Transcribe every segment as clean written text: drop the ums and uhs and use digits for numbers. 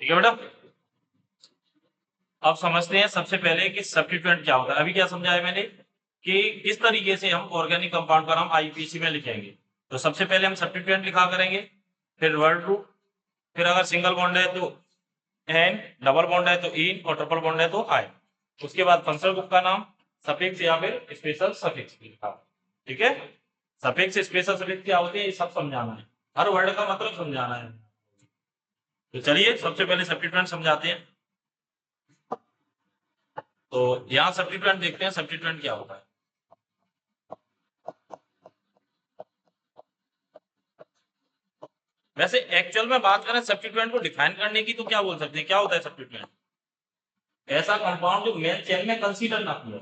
ठीक है बेटा। अब समझते हैं सबसे पहले कि सब्स्टिट्यूएंट क्या होता है। अभी क्या समझाया मैंने कि किस तरीके से हम ऑर्गेनिक कंपाउंड का नाम आईपीसी में लिखेंगे। तो सबसे पहले हम सब्स्टिट्यूएंट लिखा करेंगे, फिर वर्ड रूट, फिर अगर सिंगल बॉन्ड है तो एन, डबल बॉन्ड है तो इन और ट्रिपल बॉन्ड है तो आई। उसके बाद फंक्शनल ग्रुप का नाम सफिक्स या फिर स्पेशल सफिक्स लिखा। ठीक है, सफिक्स स्पेशल सफिक्स क्या होते हैं ये सब समझाना है, हर वर्ड का मतलब समझाना है। तो चलिए सबसे पहले सब्स्टिट्यूएंट समझाते हैं। तो यहाँ सब्स्टिट्यूएंट देखते हैं सब्स्टिट्यूएंट क्या होता है। वैसे एक्चुअल में बात करें सब्स्टिट्यूएंट को डिफाइन करने की तो क्या बोल सकते हैं, क्या होता है सब्स्टिट्यूएंट? ऐसा कंपाउंड जो मेन चेन में कंसीडर ना किया,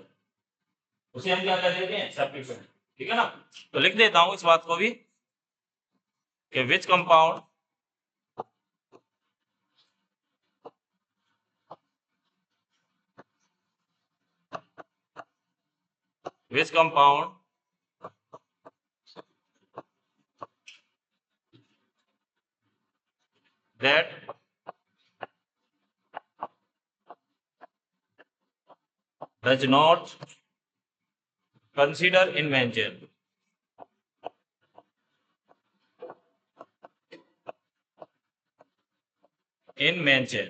उसे हम क्या कह देते हैं, सब्स्टिट्यूएंट। ठीक है ना। तो लिख देता हूं इस बात को भी कि which compound which compound that does not consider in main chain, in main chain,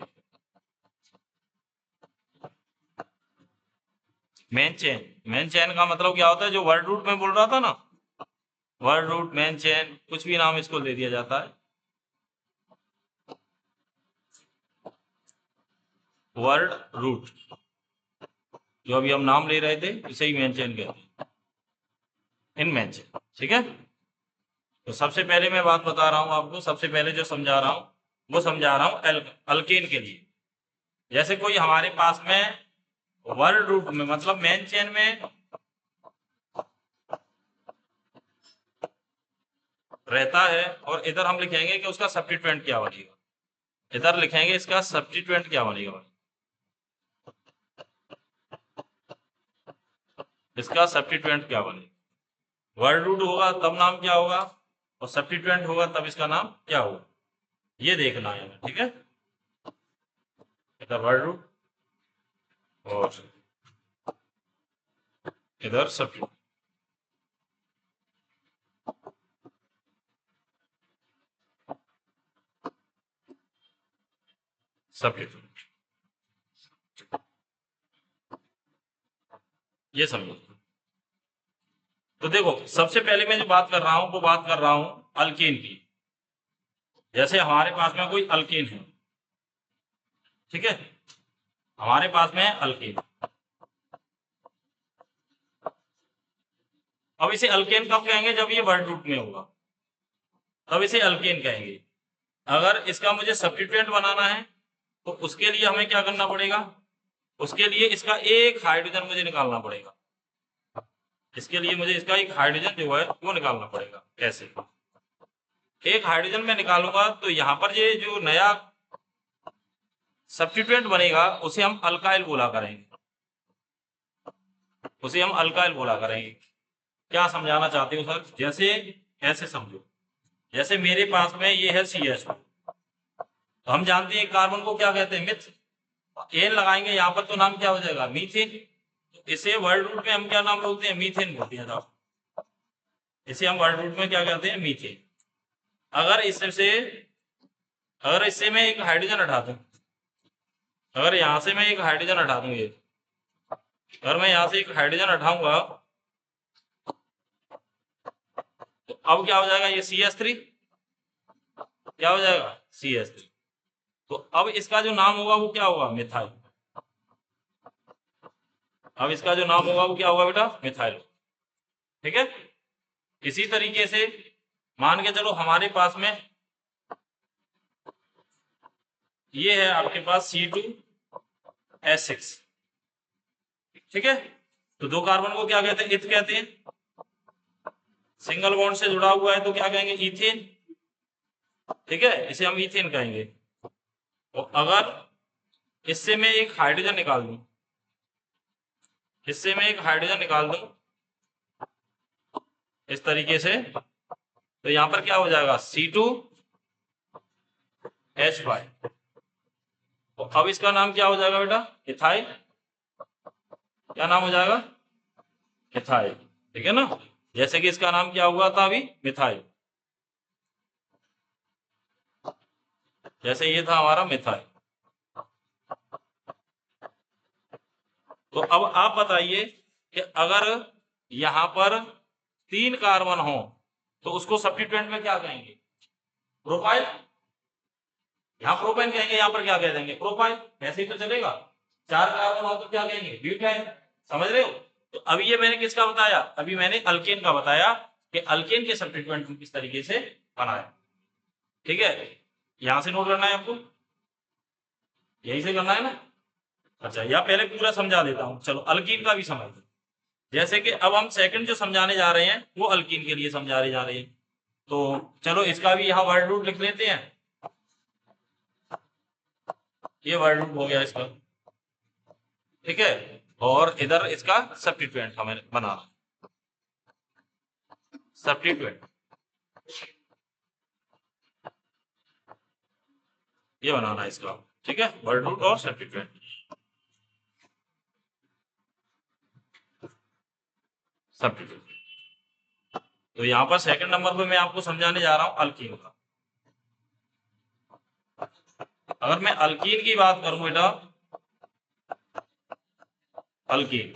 main chain. Main chain का मतलब क्या होता है, जो वर्ड रूट में बोल रहा था ना, वर्ड रूट, मेन चेन, कुछ भी नाम इसको दे दिया जाता है। वर्ड रूट जो अभी हम नाम ले रहे थे इसे ही मेन चेन कहते हैं, इन मेन चेन। ठीक है। तो सबसे पहले मैं बात बता रहा हूं आपको, सबसे पहले जो समझा रहा हूं वो समझा रहा हूं अल्केन के लिए। जैसे कोई हमारे पास में वर्ड रूट में मतलब मेन चेन में रहता है और इधर हम लिखेंगे कि उसका सब्स्टिट्यूएंट क्या बनेगा, इधर लिखेंगे इसका सब्स्टिट्यूएंट क्या बनेगा, इसका सब्स्टिट्यूएंट क्या बनेगा। वर्ड रूट होगा तब नाम क्या होगा और सब्स्टिट्यूएंट होगा तब इसका नाम क्या होगा, ये देखना है हमें। ठीक है, इधर वर्ड रूट और इधर सब्स्टिट्यूएंट। सब्स्टिट्यूएंट ये समझो। तो देखो सबसे पहले मैं जो बात कर रहा हूं वो बात कर रहा हूं अल्केन की। जैसे हमारे पास में कोई अल्केन है, ठीक है, हमारे पास में है अल्केन। अब इसे अल्केन कब कहेंगे, जब ये वर्ड रूट में होगा तब इसे अल्केन कहेंगे। अगर इसका मुझे सब्स्टिट्यूएंट बनाना है तो उसके लिए हमें क्या करना पड़ेगा, उसके लिए इसका एक हाइड्रोजन मुझे निकालना पड़ेगा। इसके लिए मुझे इसका एक हाइड्रोजन जो है वो निकालना पड़ेगा। कैसे? एक हाइड्रोजन में निकालूंगा तो यहाँ पर ये जो नया सब्स्टिट्यूएंट बनेगा उसे हम अल्काइल बोला करेंगे, उसे हम अल्काइल बोला करेंगे। क्या समझाना चाहते हो सर? जैसे ऐसे समझो, जैसे मेरे पास में ये है CH2, तो हम जानते हैं कार्बन को क्या कहते हैं, मिथ। एन लगाएंगे यहाँ पर तो नाम क्या हो जाएगा, मीथेन। तो इसे वर्ड रूट में हम क्या नाम बोलते हैं, मीथेन बोलते हैं साहब। इसे हम वर्ड रूट में क्या कहते हैं, मीथेन। अगर इससे अगर इससे मैं एक हाइड्रोजन हटा दूं, अगर यहां से मैं एक हाइड्रोजन हटा दूं, ये अगर मैं यहां से एक हाइड्रोजन हटाऊंगा तो अब क्या हो जाएगा, ये CH3 क्या हो जाएगा, CH3। तो अब इसका जो नाम होगा वो क्या होगा, मिथाइल। अब इसका जो नाम होगा वो क्या होगा बेटा, मिथाइल। ठीक है। इसी तरीके से मान के चलो हमारे पास में ये है आपके पास C2H6, ठीक है। तो दो कार्बन को क्या कहते हैं, इथ कहते हैं। सिंगल बॉन्ड से जुड़ा हुआ है तो क्या कहेंगे, इथेन। ठीक है, इसे हम इथेन कहेंगे। और अगर इससे मैं एक हाइड्रोजन निकाल दूं, इससे मैं एक हाइड्रोजन निकाल दूं इस तरीके से, तो यहां पर क्या हो जाएगा, C2H5। तो अब इसका नाम क्या हो जाएगा बेटा? इथाइल। क्या नाम हो जाएगा? मिथाइल। ठीक है ना, जैसे कि इसका नाम क्या हुआ था अभी? मिथाइल। जैसे ये था हमारा मिथाइल। तो अब आप बताइए कि अगर यहां पर 3 कार्बन हो तो उसको सब्स्टिट्यूएंट में क्या कहेंगे? प्रोपाइल। यहाँ प्रोपाइल कहेंगे, यहाँ पर क्या कह देंगे? प्रोपाइल। ऐसे ही तो चलेगा। 4 कार्बन हो तो क्या कहेंगे? ब्यूटाइल। समझ रहे हो? तो अभी ये मैंने किसका बताया? अभी मैंने अल्केन का बताया कि अल्केन के सब्स्टिट्यूएंट को किस तरीके से बनाया। ठीक है, यहां से नोट करना है आपको, यही से करना है ना? अच्छा, या पहले पूरा समझा देता हूं, चलो अल्कीन का भी समझ लो। जैसे कि अब हम सेकंड जो समझाने जा रहे हैं वो अल्कीन के लिए समझाने जा रहे हैं, तो चलो इसका भी यहाँ वर्ड रूट लिख लेते हैं। ये वर्ड रूट हो गया इसका। ठीक है, और इधर इसका सब्स्टिट्यूएंट हमें बनाना। सब्स्टिट्यूएंट ये बनाना है इसका। ठीक है, वर्ड रूट और सब्स्टिट्यूएंट। सब्स्टिट्यूएंट, तो यहाँ पर सेकंड नंबर पे मैं आपको समझाने जा रहा हूँ अल्कीन का। अगर मैं अल्कीन की बात करूं बेटा, अल्कीन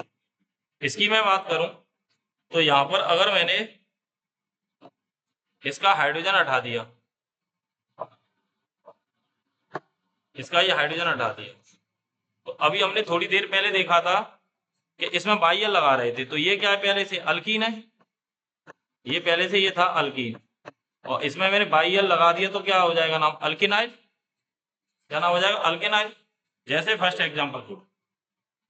इसकी मैं बात करूं, तो यहां पर अगर मैंने इसका हाइड्रोजन हटा दिया, इसका ये हाइड्रोजन हटा दिया, तो अभी हमने थोड़ी देर पहले देखा था कि इसमें बाइयल लगा रहे थे, तो ये क्या है? पहले से अल्कीन है। ये पहले से ये था अल्कीन, और इसमें मैंने बाइयल लगा दिया तो क्या हो जाएगा नाम? अल्किनाइल। क्या नाम हो जाएगा? अल्किनाइल। जैसे फर्स्ट एग्जांपल को,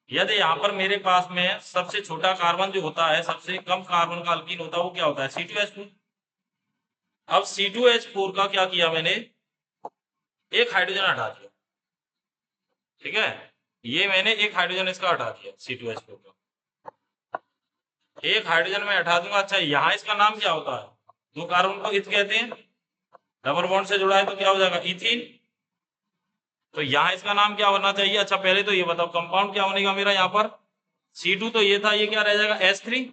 यदि यहाँ पर मेरे पास में सबसे छोटा कार्बन जो होता है, सबसे कम कार्बन का अल्कीन होता है, वो क्या होता है? C2H4। अब C2H4 का क्या किया मैंने? एक हाइड्रोजन हटा दिया। ठीक है, ये मैंने एक हाइड्रोजन इसका हटा दिया C2H4 का, एक हाइड्रोजन में हटा दूंगा। अच्छा, यहाँ इसका नाम क्या होता है? दो कार्बन को इथ कहते हैं, डबल बॉन्ड से जुड़ा है तो क्या हो जाएगा? इथीन। तो यहाँ इसका नाम क्या होना चाहिए? अच्छा पहले तो ये बताओ कंपाउंड क्या होने का मेरा यहाँ पर? C2 तो ये था, ये क्या रह जाएगा? H3।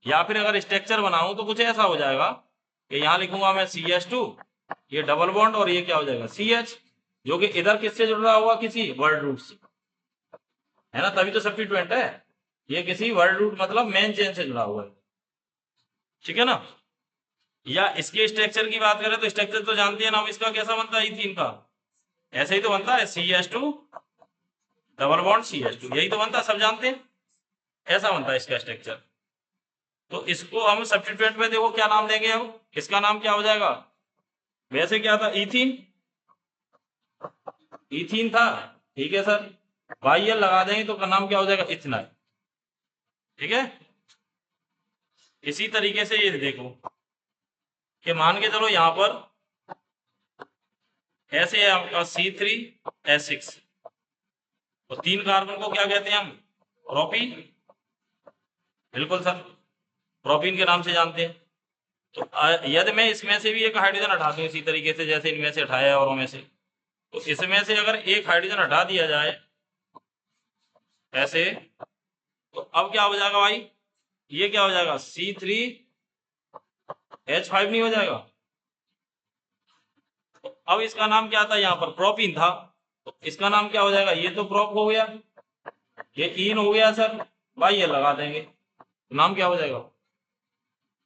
या फिर अगर स्ट्रक्चर बनाऊं तो कुछ ऐसा हो जाएगा कि यहाँ लिखूंगा मैं CH2, ये डबल बॉन्ड, और ये क्या हो जाएगा? CH, जो कि इधर किससे जुड़ रहा होगा? किसी वर्ड रूट से, है ना? तभी तो सब्स्टिट्यूएंट है। ये किसी वर्ड रूट मतलब मेन चेन से जुड़ा हुआ है। ठीक है ना? या इसके स्ट्रक्चर की बात करें तो स्ट्रक्चर तो जानते हैं ना, इसका कैसा बनता है? इथीन का ऐसे ही तो बनता है, CH2 डबल बॉन्ड CH2, यही तो बनता है, सब जानते हैं, ऐसा बनता है इसका स्ट्रक्चर। तो इसको हम सब्स्टिट्यूएंट में देखो क्या नाम देंगे हम? इसका नाम क्या हो जाएगा? वैसे क्या था? इथीन। इथीन था, ठीक है सर, वाई एल लगा देंगे तो का नाम क्या हो जाएगा? इथेनॉल। ठीक है, इसी तरीके से ये देखो कि मान के चलो यहाँ पर ऐसे है आपका C3H6, तो 3 कार्बन को क्या कहते हैं हम? प्रोपीन। बिल्कुल सर, प्रोपीन के नाम से जानते हैं। तो यदि मैं इसमें से भी एक हाइड्रोजन हटा दूं इसी तरीके से जैसे इनमें से हटाया और में से, तो इसमें से अगर एक हाइड्रोजन हटा दिया जाए ऐसे, तो अब क्या हो जाएगा भाई? ये क्या हो जाएगा? C3H5 नहीं हो जाएगा? तो अब इसका नाम क्या था? यहाँ पर प्रोपीन था, तो इसका नाम क्या हो जाएगा? ये तो प्रोप हो गया, ये इन हो गया सर, भाई ये लगा देंगे तो नाम क्या हो जाएगा?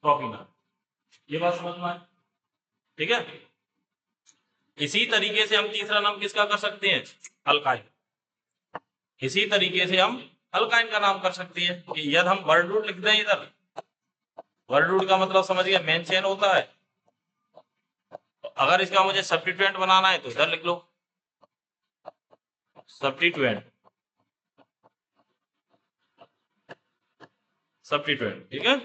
प्रोपीन। ये बात समझ में आए? ठीक है, इसी तरीके से हम तीसरा नाम किसका कर सकते हैं? अल्काइन। इसी तरीके से हम अल्काइन का नाम कर सकते हैं कि यदि हम वर्ड रूट लिख दें इधर, वर्ड रूट का मतलब समझ गया, मेन चेन होता है। तो अगर इसका मुझे सब्स्टिट्यूएंट बनाना है तो इधर लिख लो सब्स्टिट्यूएंट, सब्स्टिट्यूएंट। ठीक है,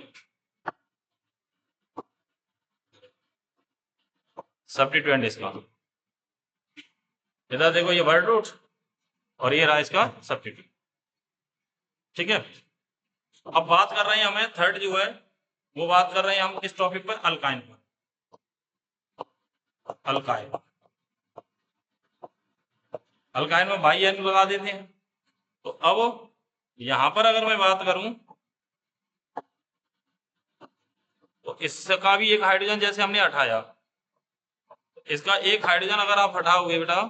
सब्स्टिट्यूएंट इसका, इधर देखो ये वर्ड रूट और ये रहा इसका सब्स्टिट्यूएंट। ठीक है, अब बात कर रहे हैं हमें थर्ड जो है, वो बात कर रहे हैं हम किस टॉपिक पर? अल्काइन पर। अल्काइन, अल्काइन में बाई एन लगा देते हैं। तो अब यहां पर अगर मैं बात करूं तो इसका भी एक हाइड्रोजन जैसे हमने हटाया, इसका एक हाइड्रोजन अगर आप हटाओगे बेटा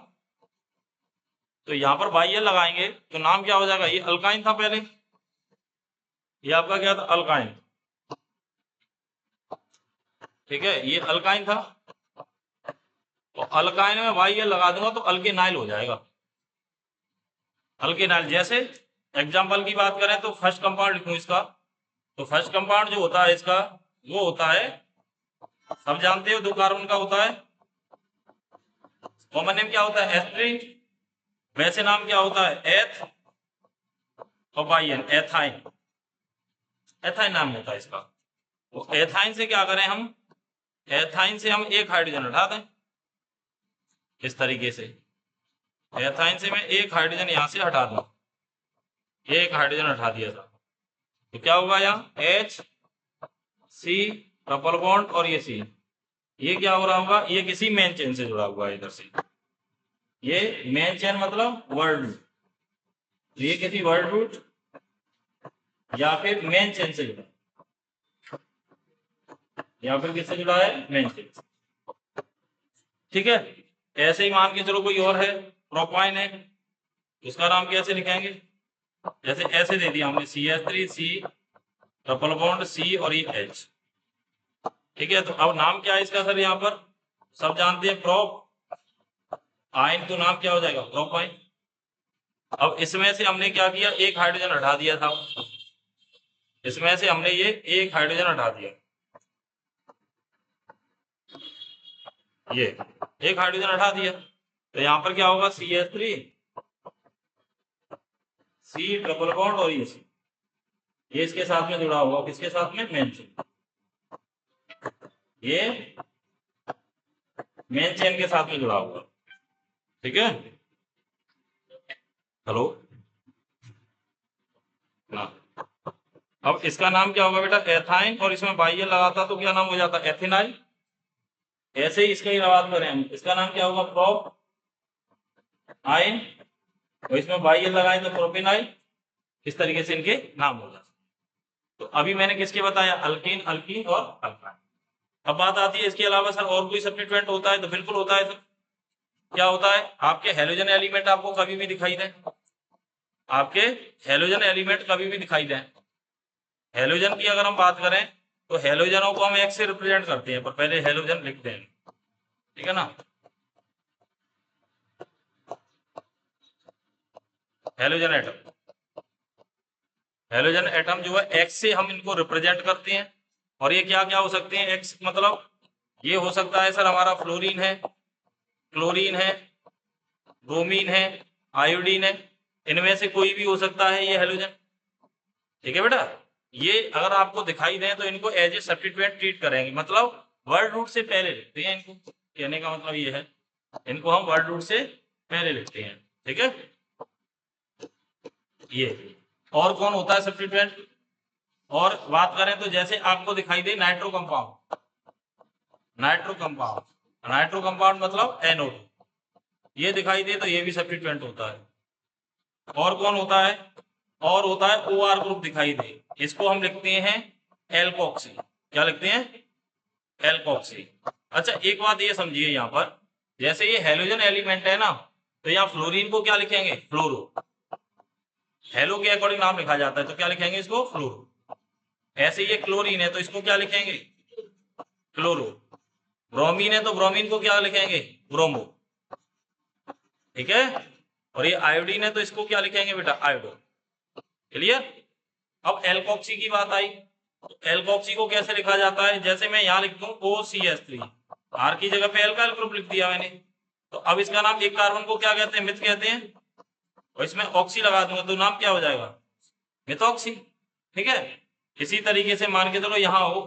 तो यहाँ पर बाई एन लगाएंगे तो नाम क्या हो जाएगा, ये अल्काइन था पहले, ये आपका क्या था, अल्काइन। ठीक है, ये अल्काइन था, तो अल्काइन में बाई एन लगा दूंगा तो अल्केनाइल हो जाएगा। अल्केनाइल, जैसे एग्जाम्पल की बात करें तो फर्स्ट कंपाउंड लिखूं इसका, तो फर्स्ट कंपाउंड जो होता है इसका वो होता है, सब जानते हो 2 कार्बन का होता है, कॉमन नेम क्या होता है, एस्ट्रिन, वैसे नाम क्या होता है, एथ और बाई एन, एथाइन, एथाइन नाम होता है इसका। तो एथाइन से क्या करें हम, एथाइन से हम एक हाइड्रोजन हटा दें इस तरीके से, एथाइन से मैं एक हाइड्रोजन यहां से हटा दूं, एक हाइड्रोजन हटा दिया था, तो क्या होगा यहाँ एच सी ट्रिपल बॉन्ड और ये सी, ये क्या हो रहा होगा, ये किसी मेन चेन से जुड़ा हुआ है इधर से, ये मेन चेन मतलब वर्ड रूट, तो ये किसी वर्ड रूट या फिर मेन चेन से जुड़ा, या फिर किससे जुड़ा है, मेन चेन। ठीक है, ऐसे ही मान के चलो कोई और है, प्रोपाइन है, उसका नाम कैसे लिखेंगे, जैसे ऐसे दे दिया हमने CH3 C triple bond C और ये H। ठीक है, तो अब नाम क्या है इसका सर, यहाँ पर सब जानते हैं प्रोप आयन, तो नाम क्या हो जाएगा, प्रोपाइन। अब इसमें से हमने क्या किया, एक हाइड्रोजन हटा दिया था, इसमें से हमने ये एक हाइड्रोजन हटा दिया, ये एक हाइड्रोजन हटा दिया, तो यहाँ पर क्या होगा, CH3 C ट्रिपल बॉन्ड और ये इसके साथ में जुड़ा हुआ, किसके साथ में, मेन चेन, ये मेन चेन के साथ में जुड़ा हुआ। ठीक है, हेलो ना, अब इसका नाम क्या होगा बेटा, एथाइन, और इसमें बाई एन लगाता तो क्या नाम हो जाता, एथेनाइल। ऐसे ही इसका ही बात करें हम, इसका नाम क्या होगा, प्रोप आयन, और इसमें बाई एन लगाए तो प्रोपेनाइल, इस तरीके से इनके नाम हो जाते। तो अभी मैंने किसके बताया, अल्कीन, अल्कीन और अल्काइन। अब बात आती है इसके अलावा सर और कोई सब्स्टिट्यूएंट होता है, तो बिल्कुल होता है सर। क्या होता है, आपके हेलोजन एलिमेंट आपको कभी भी दिखाई दें, आपके हेलोजन एलिमेंट कभी भी दिखाई दें, हेलोजन की अगर हम बात करें तो हेलोजनों को हम एक्स से रिप्रेजेंट करते हैं, पर पहले हेलोजन लिखते हैं, ठीक है ना। हेलोजन एटम, हेलोजन एटम जो है एक्स से हम इनको रिप्रेजेंट करते हैं, और ये क्या क्या हो सकते हैं, एक्स मतलब ये हो सकता है सर हमारा फ्लोरीन है, क्लोरीन है, ब्रोमीन है, आयोडीन है, इनमें से कोई भी हो सकता है ये हेलोजन। ठीक है बेटा, ये अगर आपको दिखाई दें तो इनको एज ए सब्स्टिट्यूएंट ट्रीट करेंगे, मतलब वर्ड रूट से पहले लिखते हैं इनको, कहने का मतलब ये है, इनको हम वर्ड रूट से पहले लिखते हैं। ठीक है, ये और कौन होता है सब्स्टिट्यूएंट, और बात करें तो जैसे आपको दिखाई दे nitro compound, nitro compound, nitro compound मतलब NO2, ये दिखाई दे तो ये भी सब्स्टिट्यूएंट होता है। और कौन होता है, और होता है OR ग्रुप दिखाई दे, इसको हम लिखते हैं एल्कोक्सी, क्या लिखते हैं, एल्कोक्सी। अच्छा एक बात ये समझिए यहाँ पर, जैसे ये हेलोजन एलिमेंट है ना, तो यहाँ फ्लोरीन को क्या लिखेंगे, फ्लोरो, हेलो के अकॉर्डिंग नाम लिखा जाता है तो क्या लिखेंगे इसको, फ्लोरो। ऐसे ये क्लोरीन है तो इसको क्या लिखेंगे, क्लोरो। ब्रोमीन है तो ब्रोमीन को क्या लिखेंगे, ब्रोमो। ठीक है, और ये आयोडीन है तो इसको क्या लिखेंगे बेटा, आयोडो। क्लियर। अब एल्कोक्सी की बात आई, तो एल्कोक्सी को कैसे लिखा जाता है, जैसे मैं यहाँ लिख दूं OCH3, R की जगह पे एल्काइल ग्रुप लिख दिया मैंने, तो अब इसका नाम एक कार्बन को क्या कहते हैं, मिथ कहते हैं, और इसमें ऑक्सी लगा दूंगा तो नाम क्या हो जाएगा, मिथॉक्सी। ठीक है, इसी तरीके से मान के चलो यहाँ हो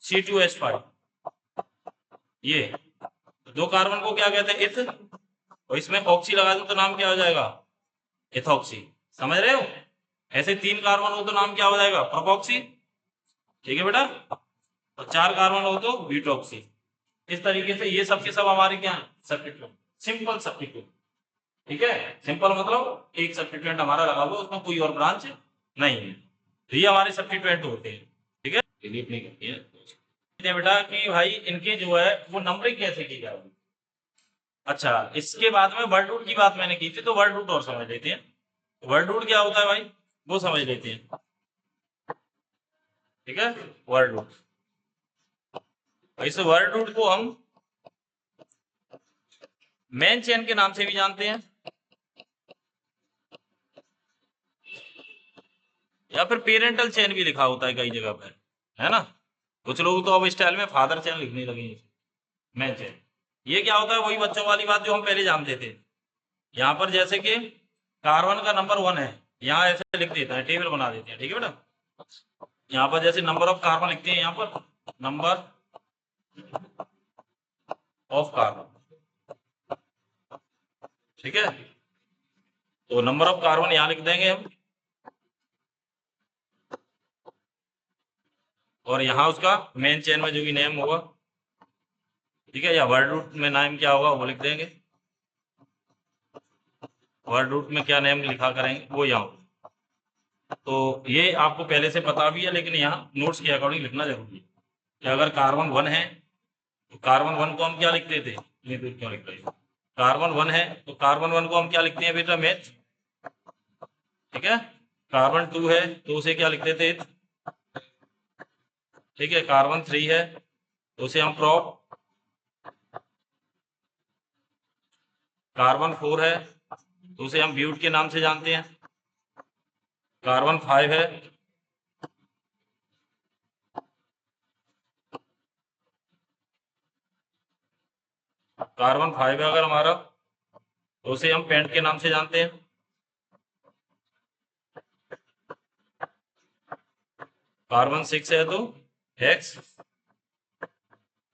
OC2H5, ये 2 कार्बन को क्या कहते हैं, इथ, और इसमें ऑक्सी लगा दूं तो नाम क्या हो जाएगा, इथॉक्सी। समझ रहे हो, ऐसे 3 कार्बन हो तो नाम क्या हो जाएगा, प्रोपॉक्सी। ठीक है बेटा, और 4 कार्बन हो तो ब्यूटॉक्सी। इस तरीके से ये सब के सब हमारे क्या है, सब्स्टिट्यूएंट, सिंपल सब्स्टिट्यूएंट। ठीक है, सिंपल मतलब एक सब्स्टिट्यूएंट हमारा लगा हुआ, उसमें कोई और ब्रांच नहीं है, तो ये हमारे सब्स्टिट्यूएंट होते हैं। ठीक है, डिलीट नहीं करती है बेटा कि भाई इनके जो है वो नंबरिंग कैसे की जाएगी। अच्छा, इसके बाद में वर्ड रूट की बात मैंने की थी, तो वर्ड रूट और समझ लेते हैं। वर्ड रूट क्या होता है भाई, वो समझ लेते हैं। ठीक है, वर्ड रूट, इस वर्ड रूट को हम मेन चेन के नाम से भी जानते हैं, या फिर पेरेंटल चेन भी लिखा होता है कई जगह पर, है ना। कुछ लोग तो अब स्टाइल में फादर चेन लिखने लगे, मेन चेन। ये क्या होता है, वही बच्चों वाली बात जो हम पहले जानते थे। यहाँ पर जैसे कि कार्बन का नंबर 1 है, यहाँ ऐसे लिख देता है, टेबल बना देते हैं। ठीक है बेटा, यहाँ पर जैसे नंबर ऑफ कार्बन लिखते हैं, यहाँ पर नंबर ऑफ कार्बन। ठीक है, तो नंबर ऑफ कार्बन यहाँ लिख देंगे हम, और यहाँ उसका मेन चेन में जो भी नेम होगा, ठीक है, या वर्ड रूट में नाम क्या होगा वो लिख देंगे। वर्ड रूट में क्या नेम लिखा करेंगे वो यहाँ, तो ये आपको पहले से पता भी है, लेकिन यहाँ नोट्स के अकॉर्डिंग लिखना जरूरी है कि अगर कार्बन 1 है तो कार्बन 1 को हम क्या लिखते थे, ये तो क्यों लिख रहे हैं, कार्बन 1 है तो कार्बन 1 को हम क्या लिखते हैं बेटा, मेथ। ठीक है, कार्बन 2 है तो उसे क्या लिखते थे, ठीक है, कार्बन 3 है तो उसे हम प्रॉप, कार्बन 4 है तो उसे हम ब्यूट के नाम से जानते हैं, कार्बन 5 है, कार्बन 5 है अगर हमारा तो उसे हम पेंट के नाम से जानते हैं, कार्बन 6 है तो हेक्स।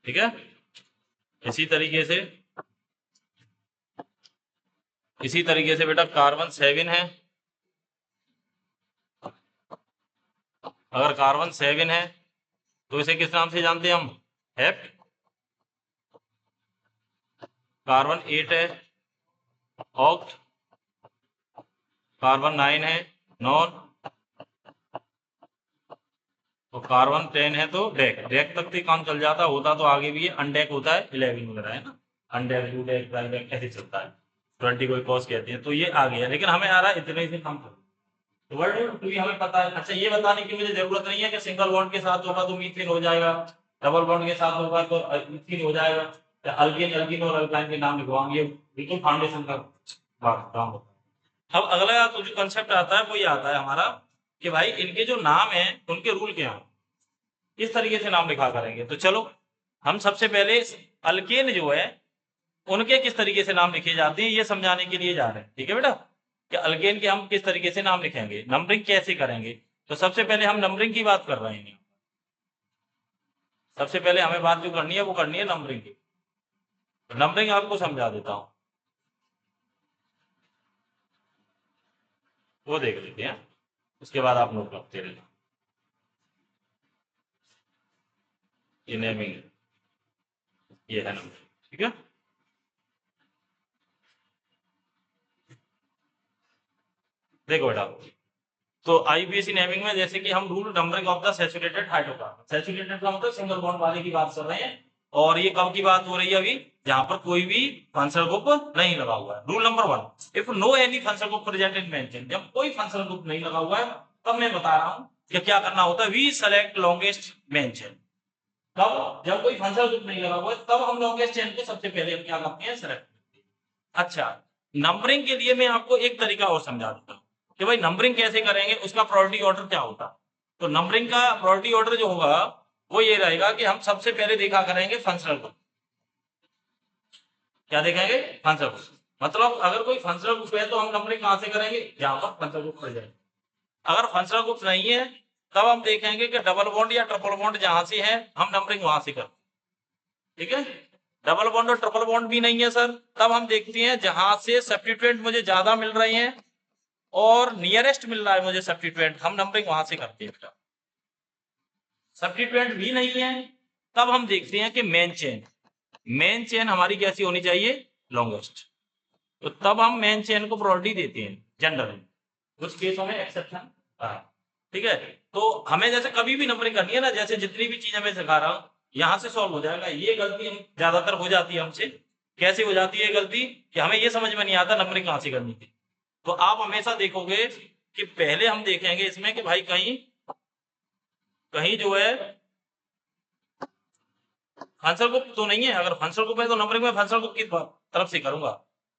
ठीक है, इसी तरीके से बेटा कार्बन 7 है, अगर कार्बन 7 है तो इसे किस नाम से जानते हैं हम, हेप्ट। कार्बन 8 है ऑक्ट, कार्बन 9 है नॉन, तो कार्बन 10 है तो डेक। डेक तक तो काम चल जाता, होता तो आगे भी है, अनडेक होता है 11 वगैरह, है ना, अनडेक, टू डेक, ट्राइडेक ऐसे चलता है, 20 कोई कॉस कहते हैं, तो ये आ गया, लेकिन हमें आ रहा है इतने से काम कर, तो वर्ड रूट भी हमें पता है। अच्छा, ये बताने की मुझे जरूरत नहीं है कि सिंगल बॉन्ड के साथ होगा तो मीथेन हो जाएगा, डबल बॉन्ड के साथ होगा तो इथीन हो जाएगा, या अल्कीन, एल्कीन और अल्काइन के नाम लिखवाएंगे, ये बिल्कुल फाउंडेशन का बात काम होता है। अब अगला तो जो कंसेप्ट आता है वो ये आता है हमारा कि भाई इनके जो नाम है उनके रूल क्या है, किस तरीके से नाम लिखा करेंगे। तो चलो हम सबसे पहले अल्केन जो है उनके किस तरीके से नाम लिखे जाते हैं ये समझाने के लिए जा रहे हैं। ठीक है बेटा, कि अल्केन के हम किस तरीके से नाम लिखेंगे, नंबरिंग कैसे करेंगे। तो सबसे पहले हम नंबरिंग की बात कर रहे हैं, सबसे पहले हमें बात जो करनी है वो करनी है नंबरिंग की। तो नंबरिंग आपको समझा देता हूं, वो देख लेते हैं, उसके बाद आप नोट करते रहना। ये नेमिंग, ये है नंबर। ठीक है, देखो बेटा, तो आईपीएसी नेमिंग में जैसे कि हम rule numbering of the saturated hydrocarbon, saturated का मतलब सिंगल बॉन्ड वाले की बात कर रहे हैं, और ये कब की बात हो रही है, अभी जहां पर कोई भी फंक्शनल ग्रुप नहीं लगा हुआ है। Rule number 1, if no any functional group present in main chain, जब कोई फंक्शनल ग्रुप नहीं लगा हुआ है तब मैं बता रहा हूं कि क्या करना होता है, we select longest main chain. तब जब कोई फंक्शनल ग्रुप नहीं लगा हुआ है तब हम लॉन्गेस्ट चेन को सबसे पहले हम क्या करते हैं, सेलेक्ट करते हैं। अच्छा, नंबरिंग के लिए मैं आपको एक तरीका और समझा देता हूँ कि भाई नंबरिंग कैसे करेंगे, उसका प्रायोरिटी ऑर्डर क्या होता है। तो नंबरिंग का प्रायोरिटी ऑर्डर जो होगा वो ये रहेगा कि हम सबसे पहले देखा करेंगे फंक्शनल ग्रुप। क्या देखेंगे, फंक्शनल ग्रुप, मतलब अगर कोई फंक्शनल ग्रुप है तो हम नंबरिंग कहां से करेंगे, जहां पर फंक्शनल ग्रुप पड़ जाए। अगर फंक्शनल ग्रुप नहीं है तब हम देखेंगे कि डबल बॉन्ड या ट्रिपल बॉन्ड जहां से है हम नंबरिंग वहां से करें। ठीक है, डबल बॉन्ड और ट्रिपल बॉन्ड भी नहीं है सर, तब हम देखते हैं जहां से सब्स्टिट्यूएंट मुझे ज्यादा मिल रहे हैं और नियरेस्ट मिल रहा है मुझे सब्स्टिट्यूएंट, हम नंबरिंग वहां से करते हैं। सब्स्टिट्यूएंट भी नहीं है तब हम देखते हैं कि मेन चेन, मेन चेन हमारी कैसी होनी चाहिए, लॉन्गेस्ट। तो तब हम मेन चेन को प्रायोरिटी देते हैं जनरली, कुछ केसों में एक्सेप्शन। ठीक है, तो हमें जैसे कभी भी नंबरिंग करनी है ना, जैसे जितनी भी चीजें मैं सिखा रहा हूँ यहाँ से सॉल्व हो जाएगा। ये गलती हम ज्यादातर हो जाती है हमसे। कैसे हो जाती है गलती कि हमें ये समझ में नहीं आता नंबरिंग कहाँ से करनी थी। तो आप हमेशा देखोगे कि पहले हम देखेंगे इसमें कि भाई कहीं कहीं जो है फंक्शन ग्रुप तो नहीं है। अगर फंक्शन ग्रुप है तो नंबरिंग में फंक्शन ग्रुप की तरफ से करूंगा।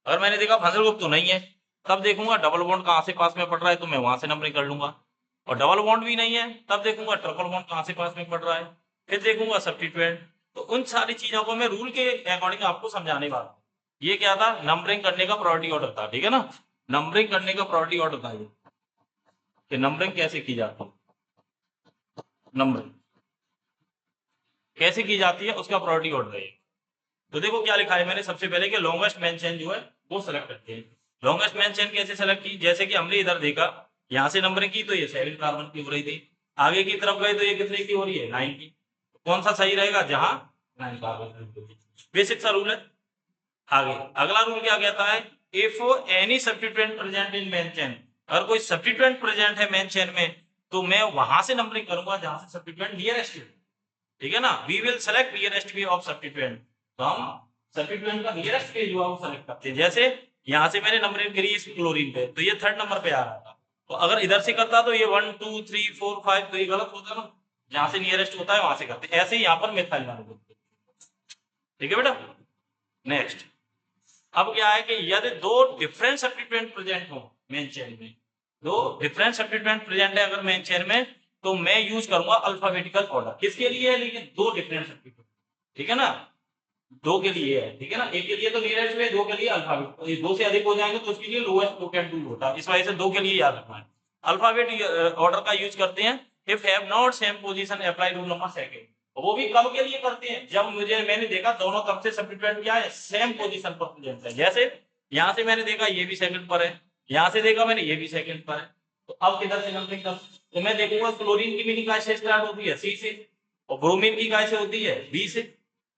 अगर मैंने देखा फंक्शन ग्रुप तो नहीं है, तब देखूंगा डबल बॉन्ड कहाँ से पास में पड़ रहा है, तो मैं वहां से नंबरिंग कर लूंगा। और डबल बॉन्ड भी नहीं है, तब देखूंगा ट्रिपल बॉन्ड कहाँ से पास में पड़ रहा है, फिर देखूंगा सब्स्टिट्यूएंट। तो उन सारी चीजों को मैं रूल के अकॉर्डिंग आपको समझाने वाला हूँ। ये क्या था, नंबरिंग करने का प्रायोरिटी ऑर्डर था। ठीक है ना, नंबरिंग करने का प्रायोरिटी ऑर्डर था ये, कि नंबरिंग कैसे की जाती है, नंबरिंग कैसे की जाती है उसका प्रायोरिटी ऑर्डर है। तो देखो क्या लिखा है मैंने, सबसे पहले कि लॉन्गेस्ट मेन चेन जो है वो सेलेक्ट करते हैं। लॉन्गेस्ट मेन चेन कैसे सेलेक्ट की, जैसे कि हमने इधर देखा यहाँ से नंबरिंग की तो ये 7 कार्बन की हो रही थी, आगे की तरफ गए तो ये कितने की हो रही है, 9 की। कौन सा सही रहेगा, जहां 9 कार्बन। बेसिक सा रूल है। आगे अगला रूल क्या कहता है, if any substituent present in main chain, अगर कोई सब्स्टिट्यूएंट प्रेजेंट है मेन चेन में तो मैं वहां से नंबरिंग करूंगा जहां से सब्स्टिट्यूएंट नियरेस्ट है। ठीक है ना, we will select nearest way of substituent. तो हम सब्स्टिट्यूएंट का नियरेस्ट वे जो है वो सेलेक्ट करते हैं। जैसे यहाँ से मैंने नंबरिंग करी इस क्लोरीन पे, तो ये 3rd नंबर पे आ रहा था। तो अगर इधर से करता तो ये 1 2 3 4 5, तो ये गलत होता ना, जहां से नियरेस्ट होता है वहां से करते। ऐसे ही यहाँ पर मिथाइल वाले। ठीक है बेटा, नेक्स्ट। अब क्या है कि यदि दो डिफरेंट सब्स्टिट्यूएंट प्रेजेंट हो मेन चेन में, दो डिफरेंट सब्स्टिट्यूएंट प्रेजेंट है अगर मेन चेन में, तो मैं यूज करूंगा अल्फाबेटिकल ऑर्डर। किसके लिए है, लेकिन दो डिफरेंट सब्स्टिट्यूएंट। ठीक है ना, दो के लिए है। ठीक है ना, एक के लिए तो नियरेस्ट में, दो के लिए अल्फाबेट। ये दो से अधिक हो जाएंगे तो उसके लिए लोएस्ट टोटल टू होता है। इस वजह से दो के लिए याद रखना है। अल्फाबेट ऑर्डर का यूज करते हैं। If have not same position apply rule number 2। वो भी कब के लिए करते हैं, जब मैंने देखा दोनों तरफ से सब्स्टिट्यूएंट क्या है, सेम पोजीशन पर प्रेजेंट है। जैसे यहाँ से मैंने देखा ये भी सेकंड पर है, यहाँ से देखा मैंने ये भी सेकंड पर है, तो अब किधर से नंबरिंग कर, तो मैं देखूंगा क्लोरीन की मीनिंग काय से स्टार्ट होती है, सी से, और ब्रोमीन की काय से होती है, बी से।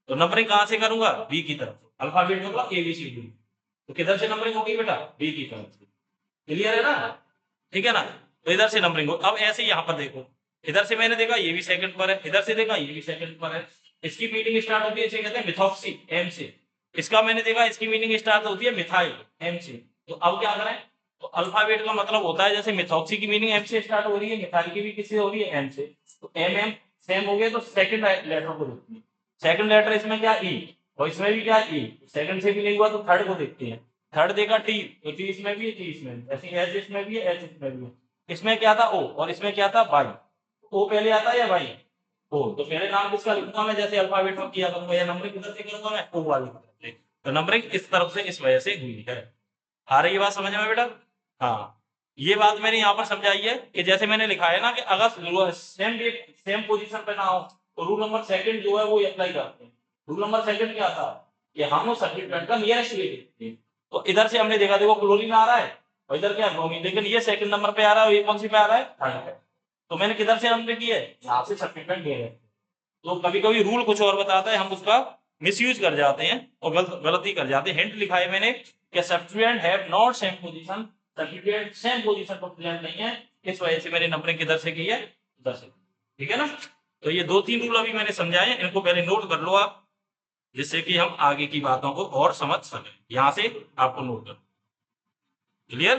तो नंबरिंग कहां से करूंगा, बी की तरफ। अल्फाबेट मतलब एबीसीडी, तो किधर से नंबरिंग होगी बेटा, बी की तरफ से। क्लियर है ना, ठीक है ना। तो इधर से नंबरिंग हो। अब ऐसे यहाँ पर देखो, इधर से मैंने देखा ये भी सेकंड पर है, इधर से देखा ये भी सेकंड पर है। इसकी मीनिंग स्टार्ट होती है, इसे कहते हैं मिथॉक्सी, एम से। इसका मैंने देखा इसकी मीनिंग स्टार्ट होती है मिथाइल, एम से। तो अब क्या करें, तो अल्फाबेट का मतलब होता है, जैसे मिथॉक्सी की मीनिंग एम से स्टार्ट हो रही है, मिथाइल की भी किससे हो रही है, एम से। तो एम एम सेम हो गए, तो सेकंड लेटर को देखते हैं। सेकंड लेटर इसमें क्या, ई, और इसमें भी क्या, ई। सेकंड से भी नहीं हुआ तो थर्ड को देखते हैं। थर्ड देखा टी, तो टी इसमें भी है, टी इसमें भी, ऐसे एच इसमें भी है, एच इसमें भी है। इसमें क्या था, ओ, और इसमें क्या था, वाई। ओ पहले आता है या वाई, ओ। तो पहले नाम किसका लिखूंगा मैं, जैसे अल्फाबेट में किया करूंगा, या नंबरिंग किधर से करूंगा मैं, ओ वाली तरफ से। तो नंबरिंग इस तरफ से इस वजह से हुई है। आ रही है बात समझ में बेटा। हाँ, ये बात मैंने यहाँ पर समझाई है कि जैसे मैंने लिखा है ना कि अगर सेम पोजीशन पे ना हो तो रूल नंबर 2 जो है वो अप्लाई करते हैं। रूल नंबर 2 क्या था, कि हम उस सब्स्टिट्यूएंट का नियरेस्ट ले लेते हैं। तो इधर से हमने देखा, देखो क्लोरीन आ रहा है और इधर क्या, ब्रोमीन, लेकिन ये सेकंड नंबर पे आ रहा है और ये कौन सी पे आ रहा है, थर्ड पे। तो मैंने किधर से नंबर की है, यहाँ से सब्स्टिट्यूएंट ले रहे हैं। तो कभी कभी रूल कुछ और बताता है, हम उसका मिसयूज कर जाते हैं और गलती कर जाते हैं। हिंट लिखा है मैंने कि substituent have not same position, substituent same position पर प्रेजेंट नहीं है, इस वजह से मैंने नंबरिंग किधर से की है, उधर से। ठीक है ना, तो ये 2-3 रूल अभी मैंने समझाए हैं, इनको पहले नोट कर लो आप, जिससे कि हम आगे की बातों को और समझ सकें। यहां से आपको नोट कर, क्लियर।